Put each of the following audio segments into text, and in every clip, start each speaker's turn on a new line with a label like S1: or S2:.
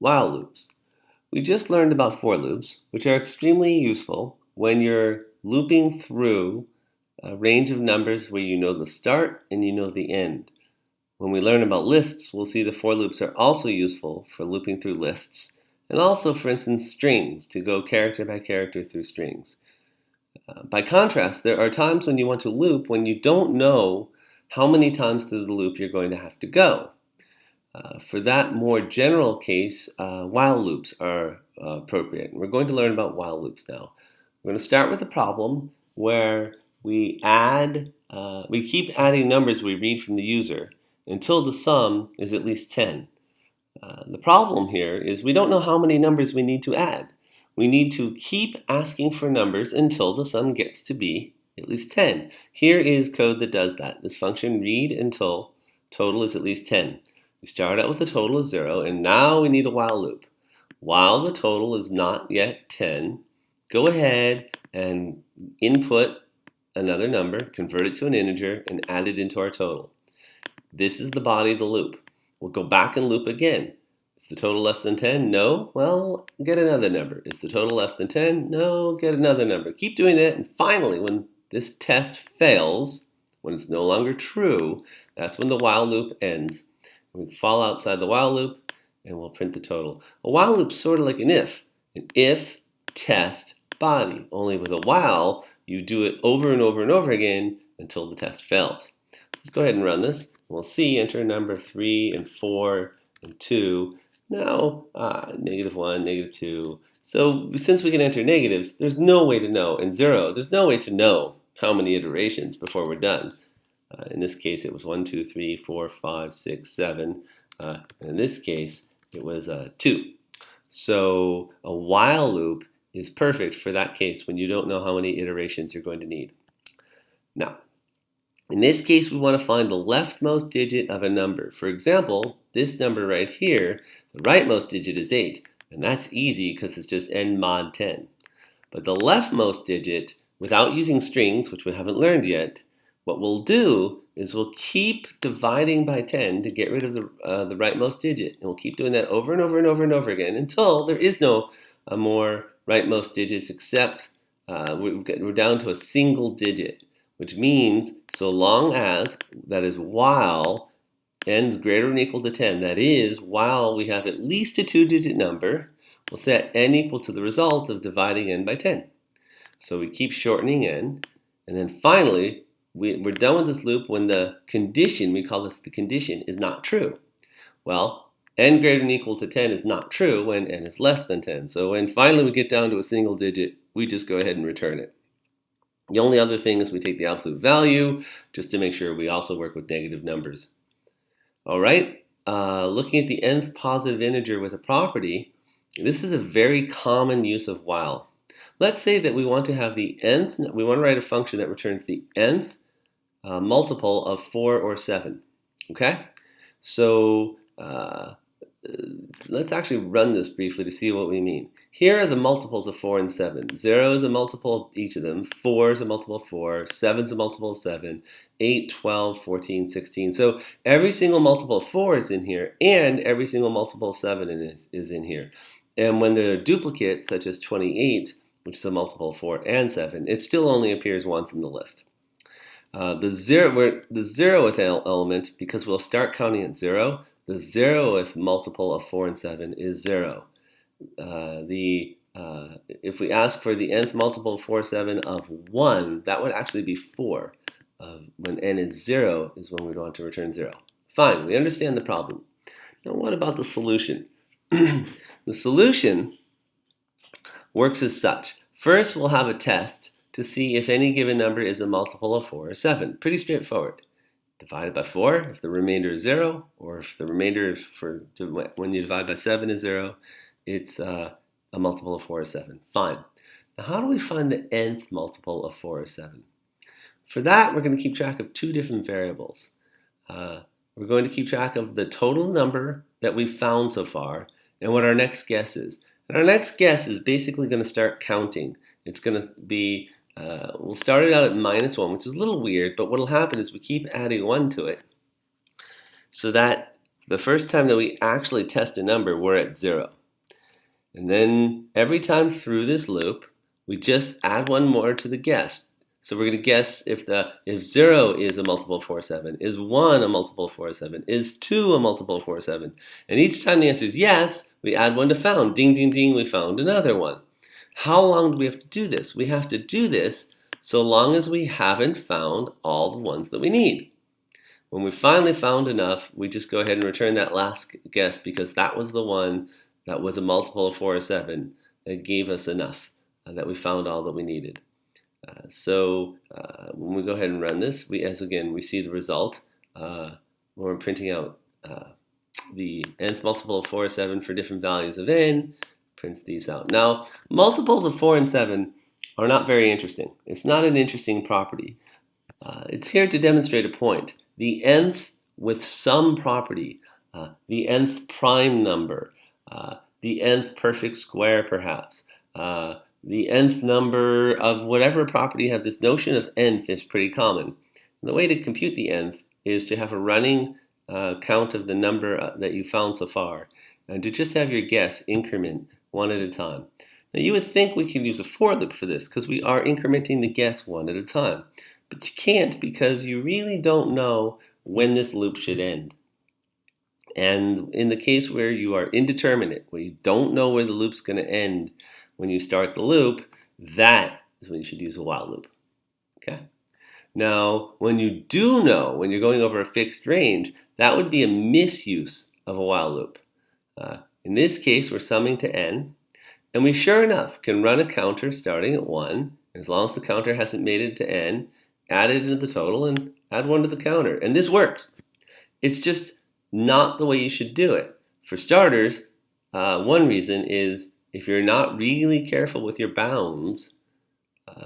S1: while loops. We just learned about for loops, which are extremely useful when you're looping through a range of numbers where you know the start and you know the end. When we learn about lists, we'll see the for loops are also useful for looping through lists, and also, for instance, strings, to go character by character through strings. By contrast, there are times when you want to loop when you don't know how many times through the loop you're going to have to go. For that more general case, while loops are appropriate. We're going to learn about while loops now. We're going to start with a problem where we keep adding numbers we read from the user until the sum is at least 10. The problem here is we don't know how many numbers we need to add. We need to keep asking for numbers until the sum gets to be at least 10. Here is code that does that. This function read until total is at least 10. We start out with the total of 0, and now we need a while loop. While the total is not yet 10, go ahead and input another number, convert it to an integer, and add it into our total. This is the body of the loop. We'll go back and loop again. Is the total less than 10? No? Well, get another number. Is the total less than 10? No, get another number. Keep doing that, and finally, when this test fails, when it's no longer true, that's when the while loop ends. We fall outside the while loop, and we'll print the total. A while loop's sort of like an if, test, body. Only with a while, you do it over and over and over again until the test fails. Let's go ahead and run this. We'll see, enter number 3 and 4 and 2. Now, -1, -2. So since we can enter negatives, there's no way to know, and 0, there's no way to know how many iterations before we're done. In this case, it was 1, 2, 3, 4, 5, 6, 7. In this case, it was 2. So a while loop is perfect for that case when you don't know how many iterations you're going to need. Now, in this case, we want to find the leftmost digit of a number. For example, this number right here, the rightmost digit is 8. And that's easy because it's just n mod 10. But the leftmost digit, without using strings, which we haven't learned yet, what we'll do is we'll keep dividing by 10 to get rid of the rightmost digit. And we'll keep doing that over and over and over and over again until there is no more rightmost digits except we're down to a single digit. Which means so long as, that is while n's greater than or equal to 10, that is while we have at least a 2-digit number, we'll set n equal to the result of dividing n by 10. So we keep shortening n, and then finally, we're done with this loop when the condition, we call this the condition, is not true. Well, n greater than or equal to 10 is not true when n is less than 10. So when finally we get down to a single digit, we just go ahead and return it. The only other thing is we take the absolute value just to make sure we also work with negative numbers. All right, looking at the nth positive integer with a property, this is a very common use of while. Let's say that we want to have the nth, we want to write a function that returns the nth multiple of 4 or 7. Okay, so let's actually run this briefly to see what we mean. Here are the multiples of 4 and 7. 0 is a multiple of each of them. 4 is a multiple of 4. 7 is a multiple of 7. 8, 12, 14, 16. So every single multiple of 4 is in here, and every single multiple of 7 is in here. And when they're duplicates, such as 28, which is a multiple of 4 and 7, it still only appears once in the list. The 0th element, because we'll start counting at 0, the 0th multiple of 4 and 7 is 0. If we ask for the nth multiple of 4, 7 of 1, that would actually be 4. When n is 0 is when we want to return 0. Fine, we understand the problem. Now what about the solution? The solution works as such. First, we'll have a test to see if any given number is a multiple of 4 or 7. Pretty straightforward. Divided by 4 if the remainder is 0, or if the remainder when you divide by 7 is 0, it's a multiple of 4 or 7. Fine. Now how do we find the nth multiple of 4 or 7? For that, we're going to keep track of two different variables. We're going to keep track of the total number that we've found so far and what our next guess is. And our next guess is basically going to start counting. It's going to be, we'll start it out at -1, which is a little weird, but what will happen is we keep adding 1 to it, so that The first time that we actually test a number, we're at 0. And then every time through this loop, we just add one more to the guess. So we're going to guess if 0 is a multiple of 4, 7, is 1 a multiple of 4, 7, is 2 a multiple of 4, 7. And each time the answer is yes, we add one to found. Ding, ding, ding, we found another one. How long do we have to do this? We have to do this so long as we haven't found all the ones that we need. When we finally found enough, we just go ahead and return that last guess because that was the one that was a multiple of 4 or 7 that gave us enough, that we found all that we needed. So when we go ahead and run this, we see the result when we're printing out the nth multiple of 4 or 7 for different values of n, prints these out. Now, multiples of 4 and 7 are not very interesting. It's not an interesting property. It's here to demonstrate a point. The nth with some property, the nth prime number, the nth perfect square perhaps, the nth number of whatever property you have. This notion of nth is pretty common. And the way to compute the nth is to have a running count of the number that you found so far, and to just have your guess increment one at a time. Now you would think we could use a for loop for this because we are incrementing the guess one at a time. But you can't because you really don't know when this loop should end. And in the case where you are indeterminate, where you don't know where the loop's going to end when you start the loop, that is when you should use a while loop. Okay? Now, when you do know, when you're going over a fixed range, that would be a misuse of a while loop. In this case, we're summing to n, and we sure enough can run a counter starting at 1. As long as the counter hasn't made it to n, add it into the total and add 1 to the counter. And this works. It's just not the way you should do it. For starters, one reason is if you're not really careful with your bounds,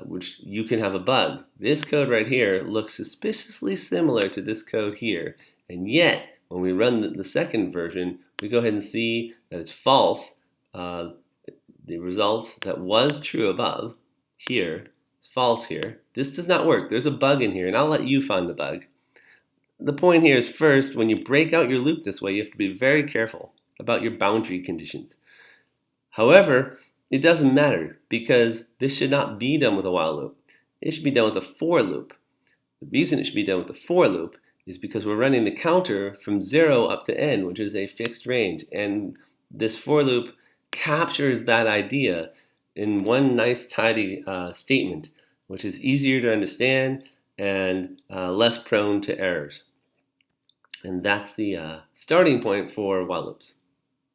S1: which you can have a bug. This code right here looks suspiciously similar to this code here. And yet, when we run the second version, we go ahead and see that it's false. The result that was true above here is false here. This does not work. There's a bug in here, and I'll let you find the bug. The point here is first, when you break out your loop this way, you have to be very careful about your boundary conditions. However, it doesn't matter because this should not be done with a while loop. It should be done with a for loop. The reason it should be done with a for loop is because we're running the counter from 0 up to n, which is a fixed range. And this for loop captures that idea in one nice tidy statement, which is easier to understand and less prone to errors. And that's the starting point for while loops.